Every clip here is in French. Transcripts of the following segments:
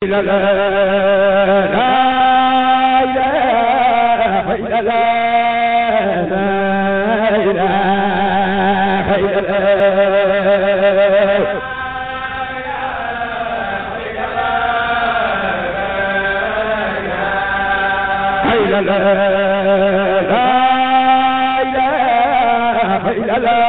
la la la ilaha illallah la ilaha illallah la la la ilaha illallah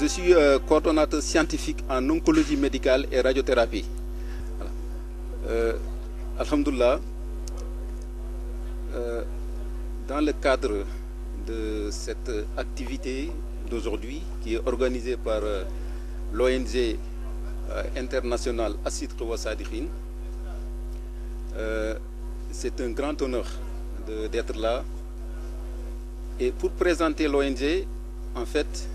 Je suis coordonnateur scientifique en oncologie médicale et radiothérapie. Voilà. Alhamdoulilah, dans le cadre de cette activité d'aujourd'hui qui est organisée par l'ONG internationale As-Sidq wa Sadiqin, c'est un grand honneur d'être là. Et pour présenter l'ONG, en fait,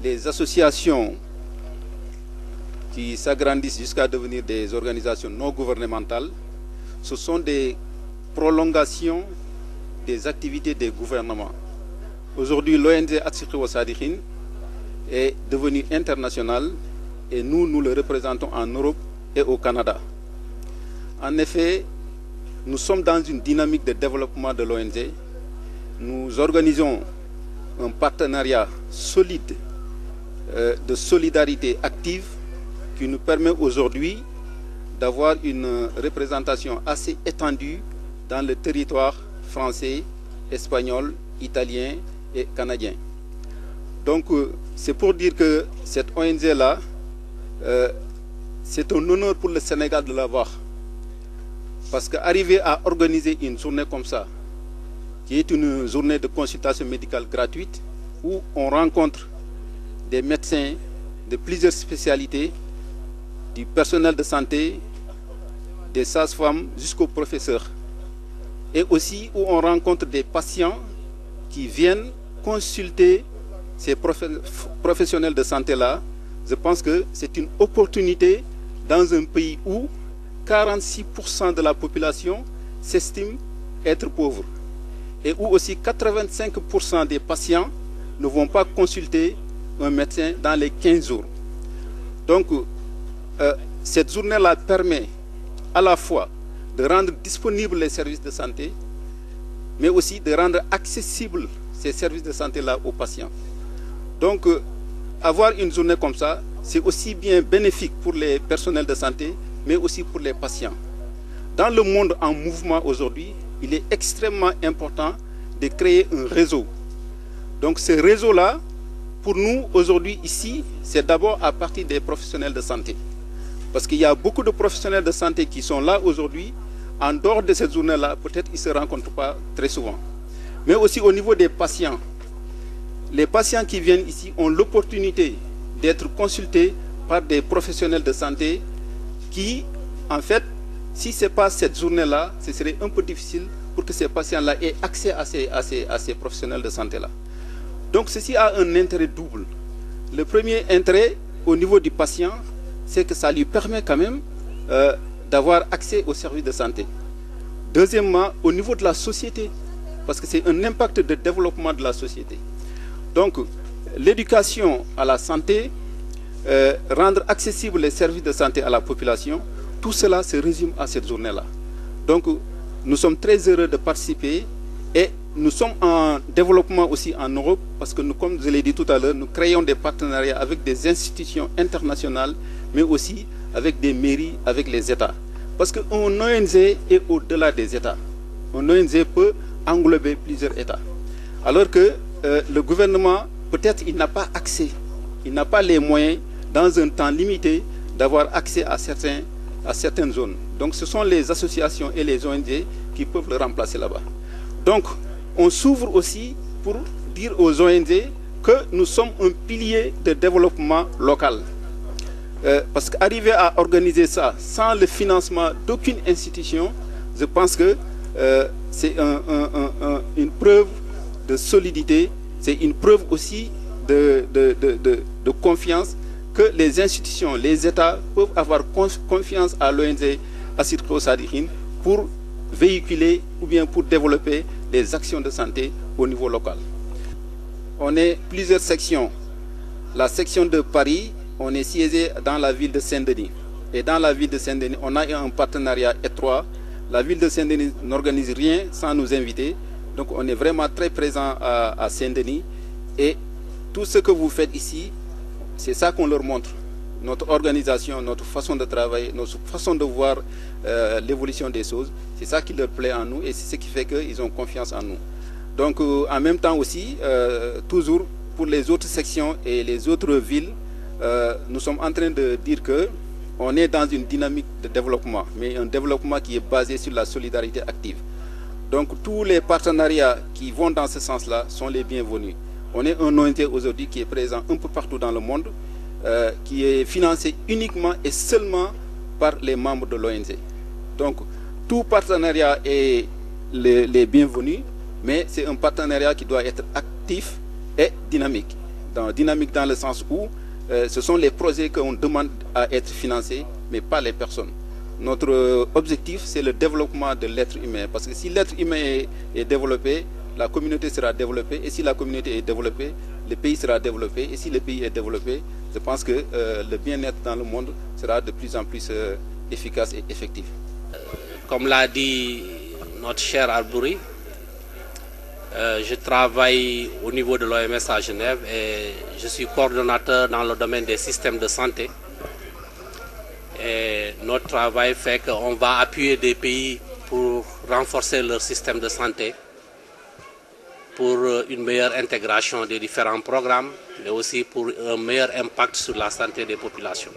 les associations qui s'agrandissent jusqu'à devenir des organisations non gouvernementales, ce sont des prolongations des activités des gouvernements. Aujourd'hui, l'ONG As-Sidq wa Sadiqin est devenue internationale et nous le représentons en Europe et au Canada. En effet, nous sommes dans une dynamique de développement de l'ONG. Nous organisons un partenariat solide de solidarité active qui nous permet aujourd'hui d'avoir une représentation assez étendue dans le territoire français, espagnol, italien et canadien. Donc c'est pour dire que cette ONG-là, c'est un honneur pour le Sénégal de l'avoir. Parce qu'arriver à organiser une journée comme ça, qui est une journée de consultation médicale gratuite, où on rencontre des médecins de plusieurs spécialités, du personnel de santé, des sages-femmes jusqu'aux professeurs. Et aussi où on rencontre des patients qui viennent consulter ces professionnels de santé-là. Je pense que c'est une opportunité dans un pays où 46% de la population s'estime être pauvre et où aussi 85% des patients ne vont pas consulter un médecin dans les 15 jours. Donc, cette journée-là permet à la fois de rendre disponibles les services de santé, mais aussi de rendre accessibles ces services de santé-là aux patients. Donc, avoir une journée comme ça, c'est aussi bien bénéfique pour les personnels de santé, mais aussi pour les patients. Dans le monde en mouvement aujourd'hui, il est extrêmement important de créer un réseau. Donc, ce réseau-là, pour nous, aujourd'hui, ici, c'est d'abord à partir des professionnels de santé. Parce qu'il y a beaucoup de professionnels de santé qui sont là aujourd'hui. En dehors de cette journée-là, peut-être ils ne se rencontrent pas très souvent. mais aussi au niveau des patients. Les patients qui viennent ici ont l'opportunité d'être consultés par des professionnels de santé qui, en fait, si ce n'est pas cette journée-là, ce serait un peu difficile pour que ces patients-là aient accès à ces professionnels de santé-là. Donc ceci a un intérêt double. Le premier intérêt au niveau du patient, c'est que ça lui permet quand même d'avoir accès aux services de santé. Deuxièmement, au niveau de la société, parce que c'est un impact de développement de la société. Donc, l'éducation à la santé, rendre accessibles les services de santé à la population, tout cela se résume à cette journée-là. Donc, nous sommes très heureux de participer et nous sommes en développement aussi en Europe parce que nous, comme je l'ai dit tout à l'heure, nous créons des partenariats avec des institutions internationales, mais aussi avec des mairies, avec les États. Parce qu'un ONG est au-delà des États. Un ONG peut englober plusieurs États. Alors que le gouvernement, peut-être, il n'a pas accès, il n'a pas les moyens, dans un temps limité, d'avoir accès à certaines zones. Donc ce sont les associations et les ONG qui peuvent le remplacer là-bas. Donc on s'ouvre aussi pour dire aux ONG que nous sommes un pilier de développement local. Parce qu'arriver à organiser ça sans le financement d'aucune institution, je pense que c'est une preuve de solidité, c'est une preuve aussi de confiance que les institutions, les États peuvent avoir confiance à l'ONG Assirko Sadikhin pour véhiculer ou bien pour développer les actions de santé au niveau local. On est plusieurs sections. La section de Paris, on est siégé dans la ville de Saint-Denis. Et dans la ville de Saint-Denis, on a un partenariat étroit. La ville de Saint-Denis n'organise rien sans nous inviter. Donc on est vraiment très présent à Saint-Denis. Et tout ce que vous faites ici, c'est ça qu'on leur montre. Notre organisation, notre façon de travailler, notre façon de voir l'évolution des choses. C'est ça qui leur plaît en nous et c'est ce qui fait qu'ils ont confiance en nous. Donc en même temps aussi, toujours pour les autres sections et les autres villes, nous sommes en train de dire qu'on est dans une dynamique de développement, mais un développement qui est basé sur la solidarité active. Donc tous les partenariats qui vont dans ce sens-là sont les bienvenus. On est un ONG aujourd'hui qui est présent un peu partout dans le monde, qui est financé uniquement et seulement par les membres de l'ONG. Donc tout partenariat est les bienvenus, mais c'est un partenariat qui doit être actif et dynamique. Dynamique dans le sens où ce sont les projets qu'on demande à être financés, mais pas les personnes. Notre objectif, c'est le développement de l'être humain. Parce que si l'être humain est développé, la communauté sera développée. Et si la communauté est développée, le pays sera développé. Et si le pays est développé, je pense que le bien-être dans le monde sera de plus en plus efficace et effectif. Comme l'a dit notre cher Albouri, je travaille au niveau de l'OMS à Genève et je suis coordonnateur dans le domaine des systèmes de santé. Et notre travail fait qu'on va appuyer des pays pour renforcer leur système de santé, pour une meilleure intégration des différents programmes, mais aussi pour un meilleur impact sur la santé des populations.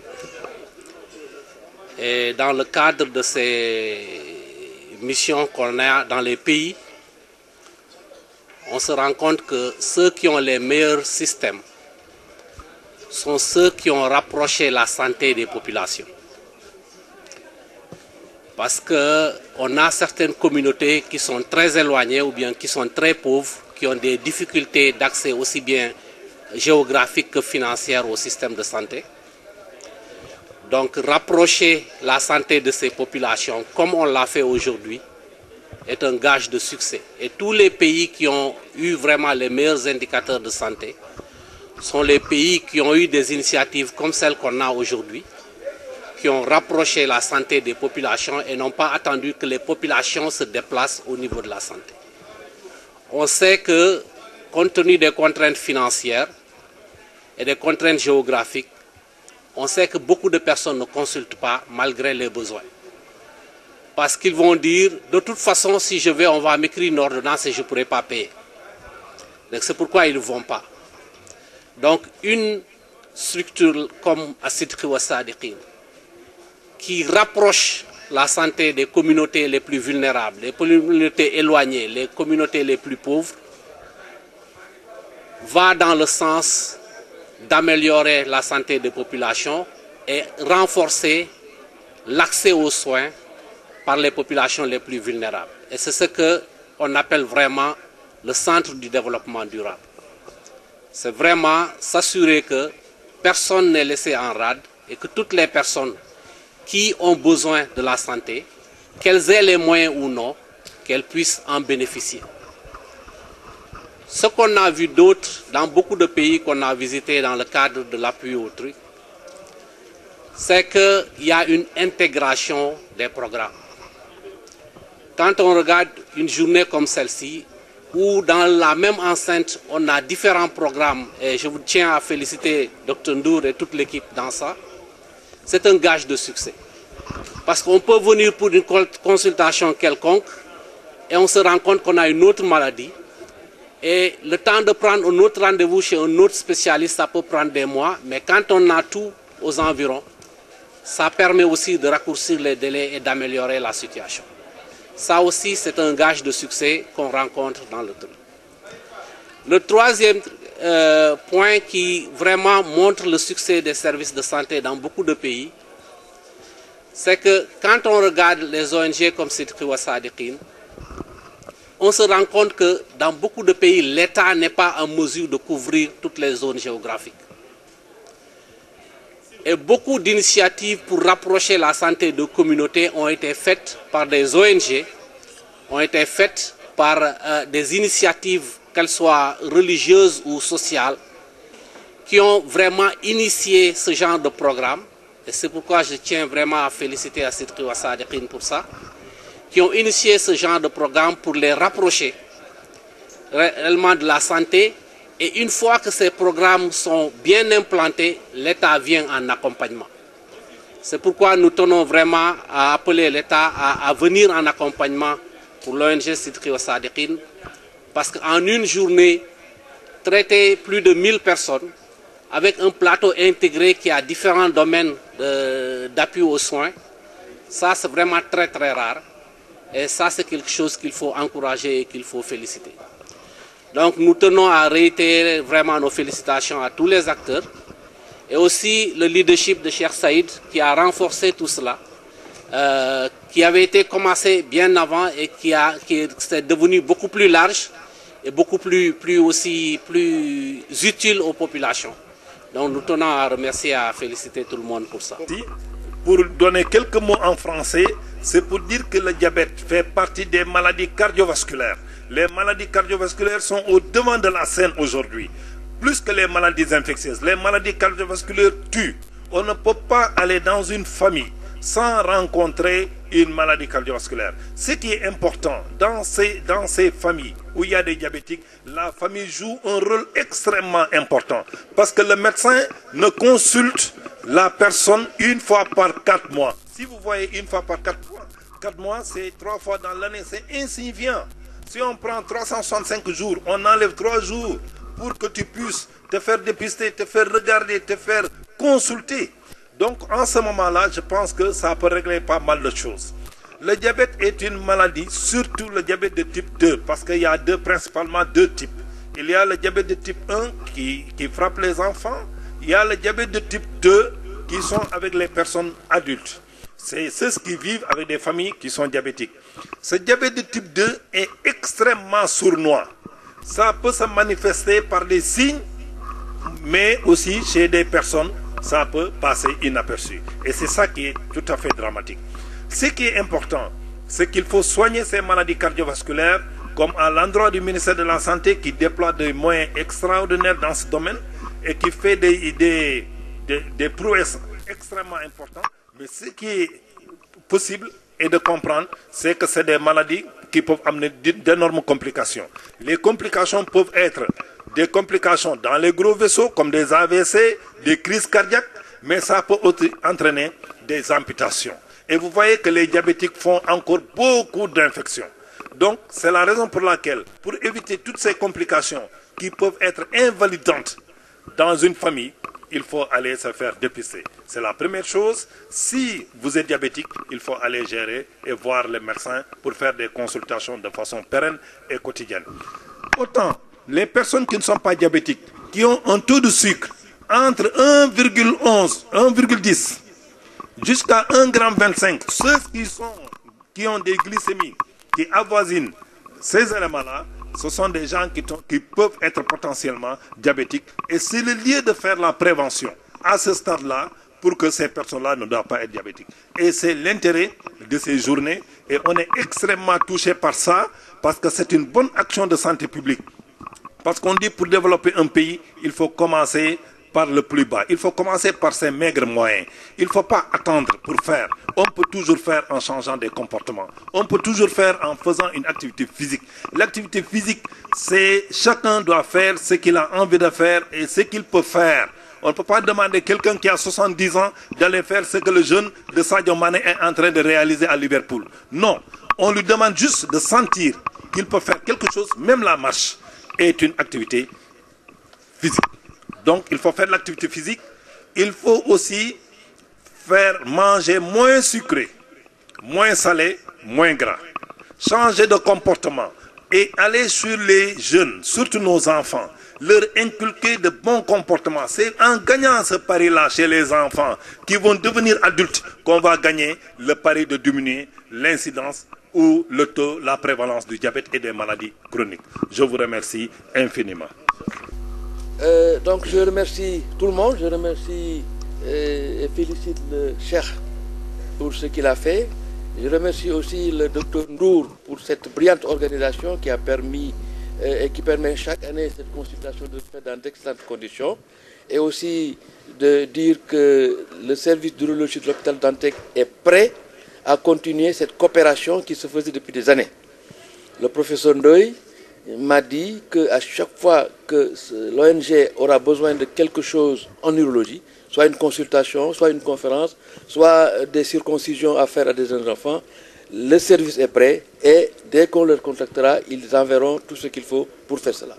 Et dans le cadre de ces missions qu'on a dans les pays, on se rend compte que ceux qui ont les meilleurs systèmes sont ceux qui ont rapproché la santé des populations. Parce qu'on a certaines communautés qui sont très éloignées ou bien qui sont très pauvres, qui ont des difficultés d'accès aussi bien géographiques que financières au système de santé. Donc rapprocher la santé de ces populations, comme on l'a fait aujourd'hui, est un gage de succès. Et tous les pays qui ont eu vraiment les meilleurs indicateurs de santé sont les pays qui ont eu des initiatives comme celles qu'on a aujourd'hui, qui ont rapproché la santé des populations et n'ont pas attendu que les populations se déplacent au niveau de la santé. On sait que, compte tenu des contraintes financières et des contraintes géographiques, on sait que beaucoup de personnes ne consultent pas malgré les besoins. Parce qu'ils vont dire, de toute façon, si je vais, on va m'écrire une ordonnance et je ne pourrai pas payer. Donc c'est pourquoi ils ne vont pas. Donc une structure comme Assirko Sadikhin, qui rapproche la santé des communautés les plus vulnérables, les communautés éloignées, les communautés les plus pauvres, va dans le sens d'améliorer la santé des populations et renforcer l'accès aux soins par les populations les plus vulnérables. Et c'est ce qu'on appelle vraiment le centre du développement durable. C'est vraiment s'assurer que personne n'est laissé en rade et que toutes les personnes qui ont besoin de la santé, qu'elles aient les moyens ou non, qu'elles puissent en bénéficier. Ce qu'on a vu d'autres dans beaucoup de pays qu'on a visités dans le cadre de l'appui autrui, c'est qu'il y a une intégration des programmes. Quand on regarde une journée comme celle-ci, où dans la même enceinte, on a différents programmes, et je vous tiens à féliciter Dr Ndour et toute l'équipe dans ça, c'est un gage de succès. Parce qu'on peut venir pour une consultation quelconque, et on se rend compte qu'on a une autre maladie, et le temps de prendre un autre rendez-vous chez un autre spécialiste, ça peut prendre des mois, mais quand on a tout aux environs, ça permet aussi de raccourcir les délais et d'améliorer la situation. Ça aussi, c'est un gage de succès qu'on rencontre dans le truc. Le troisième point qui vraiment montre le succès des services de santé dans beaucoup de pays, c'est que quand on regarde les ONG comme Sidqi wa Sadiqine, on se rend compte que dans beaucoup de pays, l'État n'est pas en mesure de couvrir toutes les zones géographiques. Et beaucoup d'initiatives pour rapprocher la santé de communautés ont été faites par des ONG, ont été faites par des initiatives, qu'elles soient religieuses ou sociales, qui ont vraiment initié ce genre de programme. Et c'est pourquoi je tiens vraiment à féliciter à Sidqi wa Sadiqine pour ça, qui ont initié ce genre de programme pour les rapprocher réellement de la santé. Et une fois que ces programmes sont bien implantés, l'État vient en accompagnement. C'est pourquoi nous tenons vraiment à appeler l'État à venir en accompagnement pour l'ONG Sidqi wa Sadiqine, parce qu'en une journée, traiter plus de 1000 personnes avec un plateau intégré qui a différents domaines d'appui aux soins, ça c'est vraiment très très rare. Et ça c'est quelque chose qu'il faut encourager et qu'il faut féliciter. Donc nous tenons à réitérer vraiment nos félicitations à tous les acteurs et aussi le leadership de Cheikh Saïd qui a renforcé tout cela, qui avait été commencé bien avant et qui est devenu beaucoup plus large et beaucoup plus utile aux populations. Donc nous tenons à remercier et à féliciter tout le monde pour ça. Pour donner quelques mots en français, c'est pour dire que le diabète fait partie des maladies cardiovasculaires. Les maladies cardiovasculaires sont au devant de la scène aujourd'hui, plus que les maladies infectieuses. Les maladies cardiovasculaires tuent. On ne peut pas aller dans une famille sans rencontrer une maladie cardiovasculaire. Ce qui est important dans ces familles où il y a des diabétiques, la famille joue un rôle extrêmement important parce que le médecin ne consulte la personne une fois par 4 mois. Si vous voyez une fois par 4 mois, c'est 3 fois dans l'année, c'est insignifiant. Si on prend 365 jours, on enlève 3 jours pour que tu puisses te faire dépister, te faire regarder, te faire consulter. Donc en ce moment-là, je pense que ça peut régler pas mal de choses. Le diabète est une maladie, surtout le diabète de type 2, parce qu'il y a principalement deux types. Il y a le diabète de type 1 qui frappe les enfants, il y a le diabète de type 2 qui sont avec les personnes adultes. C'est ceux qui vivent avec des familles qui sont diabétiques. Ce diabète de type 2 est extrêmement sournois. Ça peut se manifester par des signes, mais aussi chez des personnes, ça peut passer inaperçu. Et c'est ça qui est tout à fait dramatique. Ce qui est important, c'est qu'il faut soigner ces maladies cardiovasculaires, comme à l'endroit du ministère de la Santé qui déploie des moyens extraordinaires dans ce domaine et qui fait des prouesses extrêmement importantes. Mais ce qui est possible est de comprendre, c'est que c'est des maladies qui peuvent amener d'énormes complications. Les complications peuvent être des complications dans les gros vaisseaux, comme des AVC, des crises cardiaques, mais ça peut aussi entraîner des amputations. Et vous voyez que les diabétiques font encore beaucoup d'infections. Donc, c'est la raison pour laquelle, pour éviter toutes ces complications qui peuvent être invalidantes dans une famille, il faut aller se faire dépister. C'est la première chose. Si vous êtes diabétique, il faut aller gérer et voir les médecins pour faire des consultations de façon pérenne et quotidienne. Autant les personnes qui ne sont pas diabétiques, qui ont un taux de sucre entre 1,11, 1,10 jusqu'à 1,25 g, ceux qui ont des glycémies qui avoisinent ces éléments-là, ce sont des gens qui peuvent être potentiellement diabétiques. Et c'est le lieu de faire la prévention à ce stade-là pour que ces personnes-là ne doivent pas être diabétiques. Et c'est l'intérêt de ces journées. Et on est extrêmement touché par ça parce que c'est une bonne action de santé publique. Parce qu'on dit pour développer un pays, il faut commencer par le plus bas. Il faut commencer par ses maigres moyens. Il ne faut pas attendre pour faire. On peut toujours faire en changeant des comportements. On peut toujours faire en faisant une activité physique. L'activité physique, c'est chacun doit faire ce qu'il a envie de faire et ce qu'il peut faire. On ne peut pas demander à quelqu'un qui a 70 ans d'aller faire ce que le jeune de Sadio Mané est en train de réaliser à Liverpool. Non, on lui demande juste de sentir qu'il peut faire quelque chose, même la marche est une activité physique. Donc, il faut faire de l'activité physique. Il faut aussi faire manger moins sucré, moins salé, moins gras. Changer de comportement et aller sur les jeunes, surtout nos enfants, leur inculquer de bons comportements. C'est en gagnant ce pari-là chez les enfants qui vont devenir adultes qu'on va gagner le pari de diminuer l'incidence ou le taux, la prévalence du diabète et des maladies chroniques. Je vous remercie infiniment. Donc je remercie tout le monde, je remercie et félicite le Cheikh pour ce qu'il a fait. Je remercie aussi le Dr Ndour pour cette brillante organisation qui a permis et qui permet chaque année cette consultation de fait dans d'excellentes conditions. Et aussi de dire que le service d'urologie de l'hôpital Dantec est prêt à continuer cette coopération qui se faisait depuis des années. Le professeur Ndoye m'a dit qu'à chaque fois que l'ONG aura besoin de quelque chose en urologie, soit une consultation, soit une conférence, soit des circoncisions à faire à des jeunes enfants, le service est prêt et dès qu'on leur contactera, ils enverront tout ce qu'il faut pour faire cela.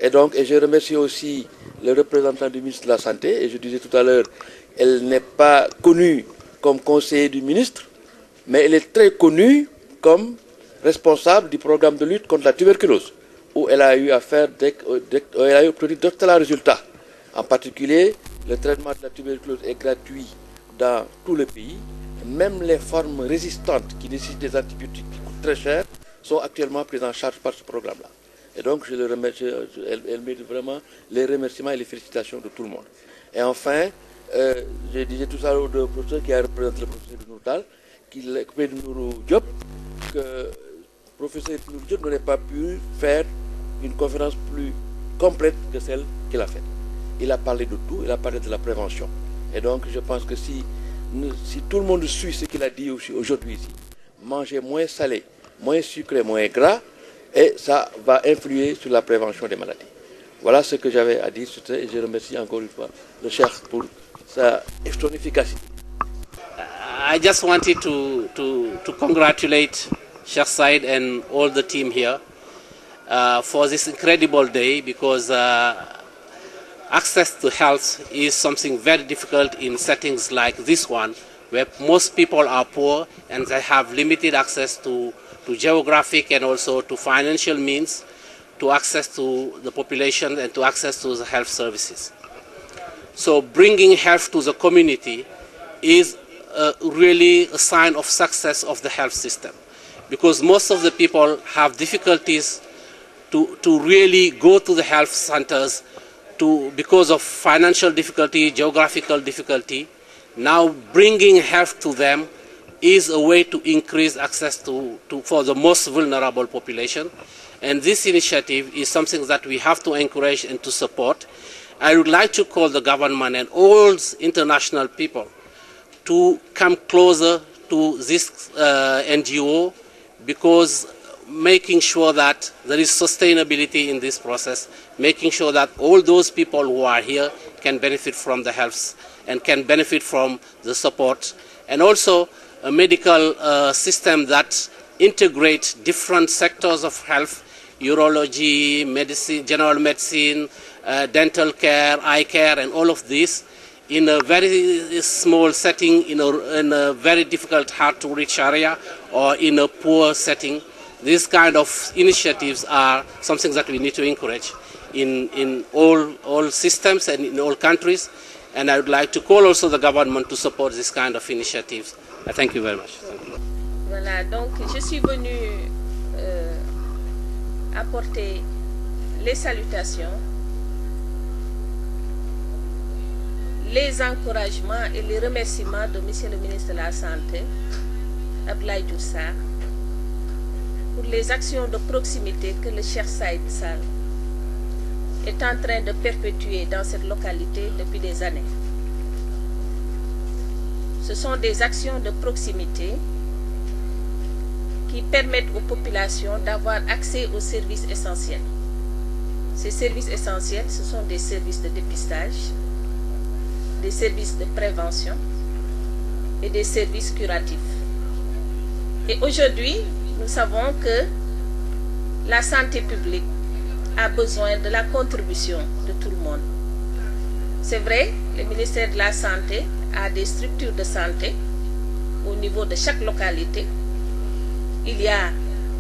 Et donc, je remercie aussi le représentant du ministre de la Santé, et je disais tout à l'heure, elle n'est pas connue comme conseiller du ministre, mais elle est très connue comme responsable du programme de lutte contre la tuberculose, où elle a eu à faire, elle a eu obtenu d'excellents résultats. En particulier, le traitement de la tuberculose est gratuit dans tout le pays. Même les formes résistantes qui nécessitent des antibiotiques qui coûtent très cher sont actuellement prises en charge par ce programme-là. Et donc, je le remercie, elle mérite vraiment les remerciements et les félicitations de tout le monde. Et enfin, je disais tout ça au professeur qui a représenté le professeur Nourtal, que le professeur Nourtal n'aurait pas pu faire une conférence plus complète que celle qu'il a faite. Il a parlé de tout, il a parlé de la prévention. Et donc, je pense que si tout le monde suit ce qu'il a dit aujourd'hui ici, manger moins salé, moins sucré, moins gras, et ça va influer sur la prévention des maladies. Voilà ce que j'avais à dire sur ça, et je remercie encore une fois le Cheikh pour son efficacité. I just wanted to congratulate Sheikh Said and all the team here for this incredible day, because access to health is something very difficult in settings like this one, where most people are poor and they have limited access to geographic and also to financial means to access to the population and to access to the health services. So bringing health to the community is really a sign of success of the health system, because most of the people have difficulties to really go to the health centers because of financial difficulty, geographical difficulty. Now bringing health to them is a way to increase access for the most vulnerable population. And this initiative is something that we have to encourage and to support. I would like to call the government and all international people to come closer to this NGO, because making sure that there is sustainability in this process, making sure that all those people who are here can benefit from the health and can benefit from the support, and also a medical system that integrates different sectors of health urology, medicine, general medicine, dental care, eye care, and all of this in a very small setting, in a very difficult, hard to reach area, or in a poor setting. These kind of initiatives are something that we need to encourage in all systems and in all countries. And I would like to call also the government to support this kind of initiatives. Thank you very much. Voilà, donc je suis venue apporter les salutations, les encouragements et les remerciements de Monsieur le ministre de la Santé, Abdoulaye Diouf Sarr, pour les actions de proximité que le Cheikh Saïd Sall est en train de perpétuer dans cette localité depuis des années. Ce sont des actions de proximité qui permettent aux populations d'avoir accès aux services essentiels. Ces services essentiels, ce sont des services de dépistage, des services de prévention et des services curatifs. Et aujourd'hui, nous savons que la santé publique a besoin de la contribution de tout le monde. C'est vrai, le ministère de la Santé a des structures de santé au niveau de chaque localité. Il y a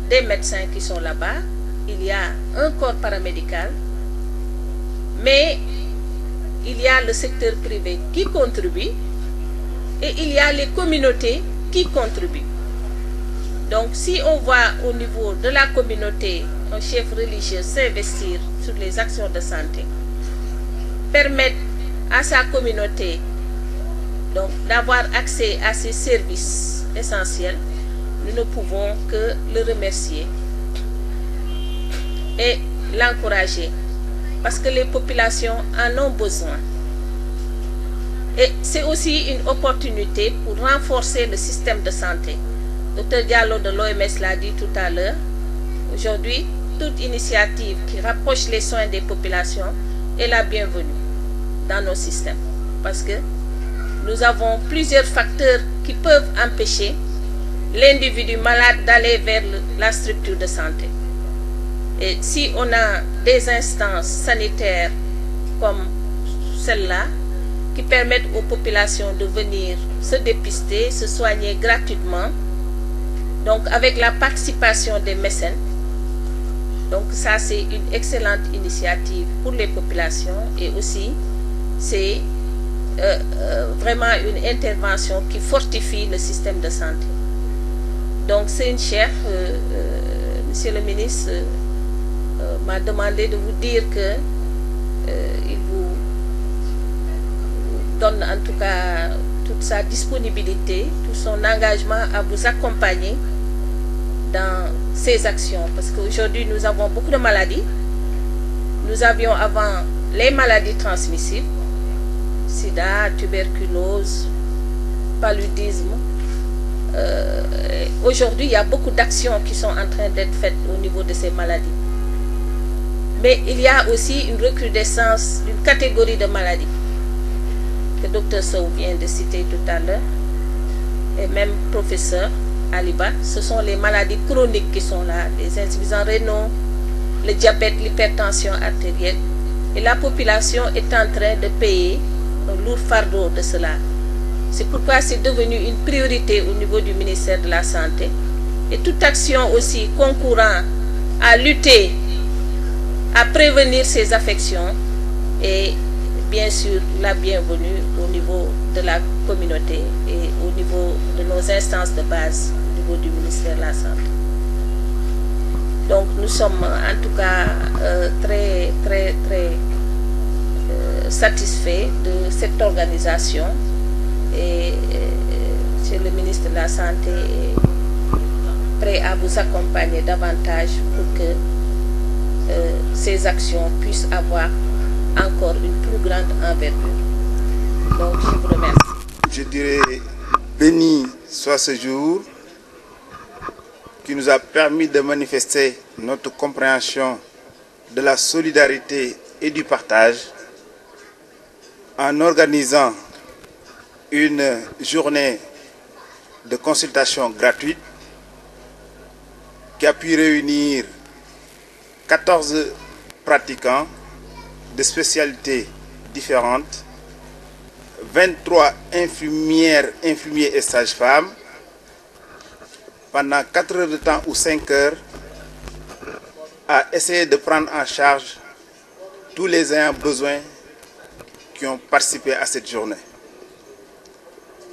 des médecins qui sont là-bas, il y a un corps paramédical, mais il y a le secteur privé qui contribue et il y a les communautés qui contribuent. Donc si on voit au niveau de la communauté un chef religieux s'investir sur les actions de santé, permettre à sa communauté d'avoir accès à ces services essentiels, nous ne pouvons que le remercier et l'encourager parce que les populations en ont besoin. Et c'est aussi une opportunité pour renforcer le système de santé. Dr Diallo de l'OMS l'a dit tout à l'heure. Aujourd'hui, toute initiative qui rapproche les soins des populations est la bienvenue dans nos systèmes. Parce que nous avons plusieurs facteurs qui peuvent empêcher l'individu malade d'aller vers la structure de santé. Et si on a des instances sanitaires comme celle-là, qui permettent aux populations de venir se dépister, se soigner gratuitement, donc avec la participation des mécènes, donc ça c'est une excellente initiative pour les populations et aussi c'est vraiment une intervention qui fortifie le système de santé. Donc c'est une chère, Monsieur le ministre m'a demandé de vous dire que il vous donne en tout cas toute sa disponibilité, tout son engagement à vous accompagner dans ces actions. Parce qu'aujourd'hui, nous avons beaucoup de maladies. Nous avions avant les maladies transmissibles, sida, tuberculose, paludisme. Aujourd'hui, il y a beaucoup d'actions qui sont en train d'être faites au niveau de ces maladies. Mais il y a aussi une recrudescence d'une catégorie de maladies que Dr Sow vient de citer tout à l'heure, et même professeur Aliba, ce sont les maladies chroniques qui sont là, les insuffisants rénaux, le diabète, l'hypertension artérielle, et la population est en train de payer un lourd fardeau de cela. C'est pourquoi c'est devenu une priorité au niveau du ministère de la Santé, et toute action aussi concourant à lutter, à prévenir ces affections est bien sûr la bienvenue au niveau de la communauté et au niveau de nos instances de base au niveau du ministère de la Santé. Donc nous sommes en tout cas très satisfaits de cette organisation et Monsieur le ministre de la Santé est prêt à vous accompagner davantage pour que ces actions puissent avoir encore une plus grande envergure. Donc je vous remercie. Je dirais béni soit ce jour qui nous a permis de manifester notre compréhension de la solidarité et du partage en organisant une journée de consultation gratuite qui a pu réunir 14 pratiquants de spécialités différentes, 23 infirmières, infirmiers et sages-femmes, pendant 4 heures de temps ou 5 heures, à essayer de prendre en charge tous les ayants besoin qui ont participé à cette journée.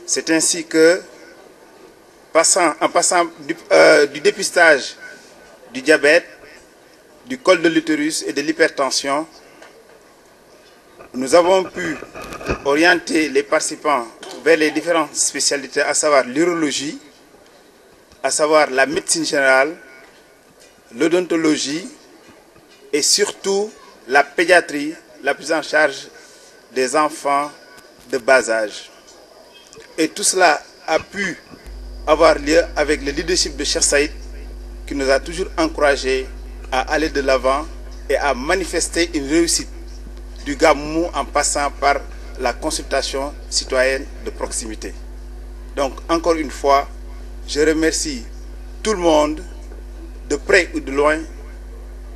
C'est ainsi que, en passant du dépistage du diabète, du col de l'utérus et de l'hypertension, nous avons pu orienter les participants vers les différentes spécialités, à savoir l'urologie, à savoir la médecine générale, l'odontologie et surtout la pédiatrie, la prise en charge des enfants de bas âge. Et tout cela a pu avoir lieu avec le leadership de Cheikh Saïd, qui nous a toujours encouragés à aller de l'avant et à manifester une réussite du Gamou en passant par la consultation citoyenne de proximité. Donc encore une fois, je remercie tout le monde, de près ou de loin,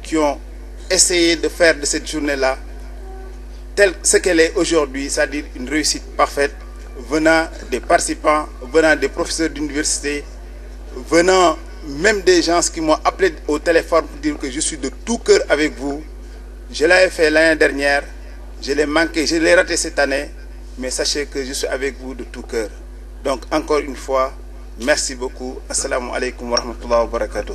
qui ont essayé de faire de cette journée-là telle ce qu'elle est aujourd'hui, c'est-à-dire une réussite parfaite, venant des participants, venant des professeurs d'université, venant même des gens qui m'ont appelé au téléphone pour dire que je suis de tout cœur avec vous. Je l'avais fait l'année dernière, je l'ai manqué, je l'ai raté cette année, mais sachez que je suis avec vous de tout cœur. Donc encore une fois, merci beaucoup. Assalamu alaikum wa rahmatullahi wa barakatuh.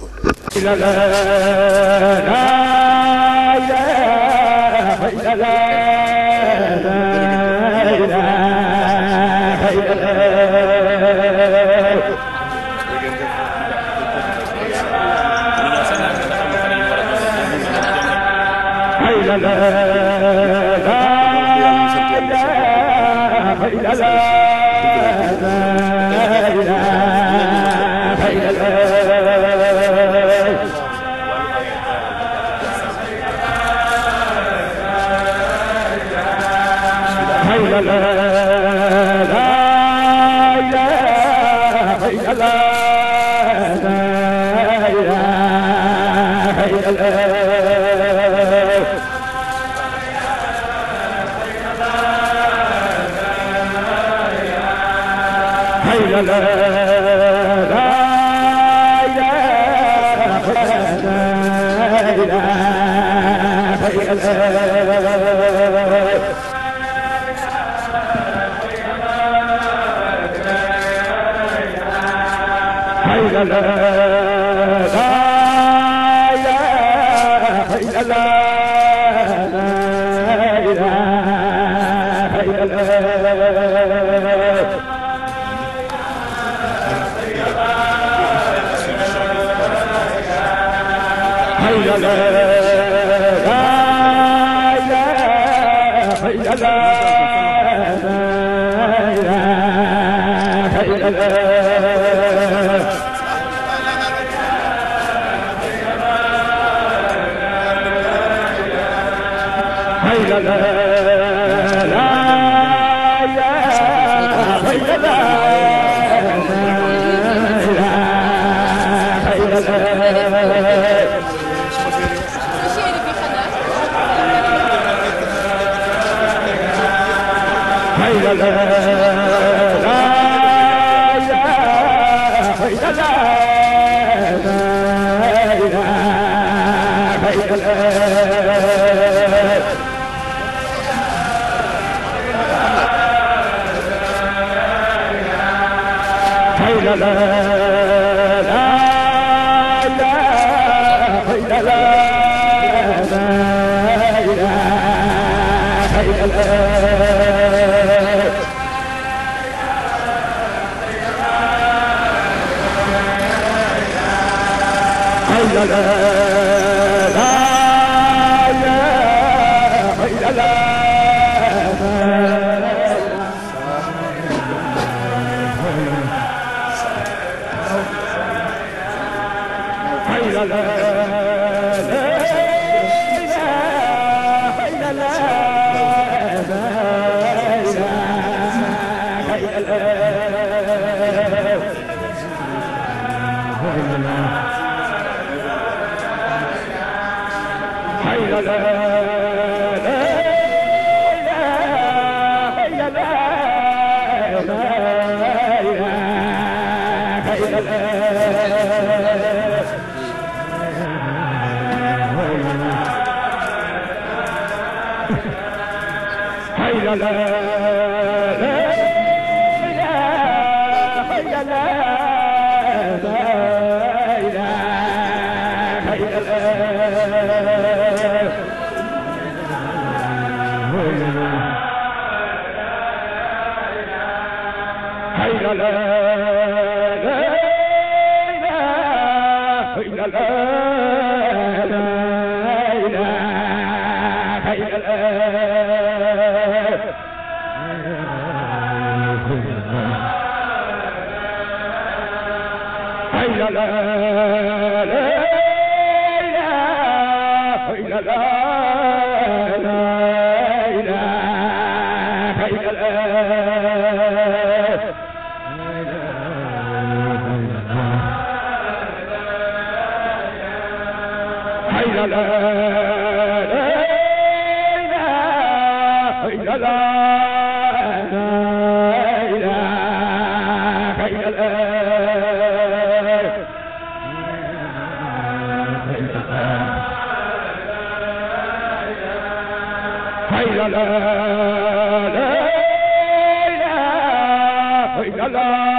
la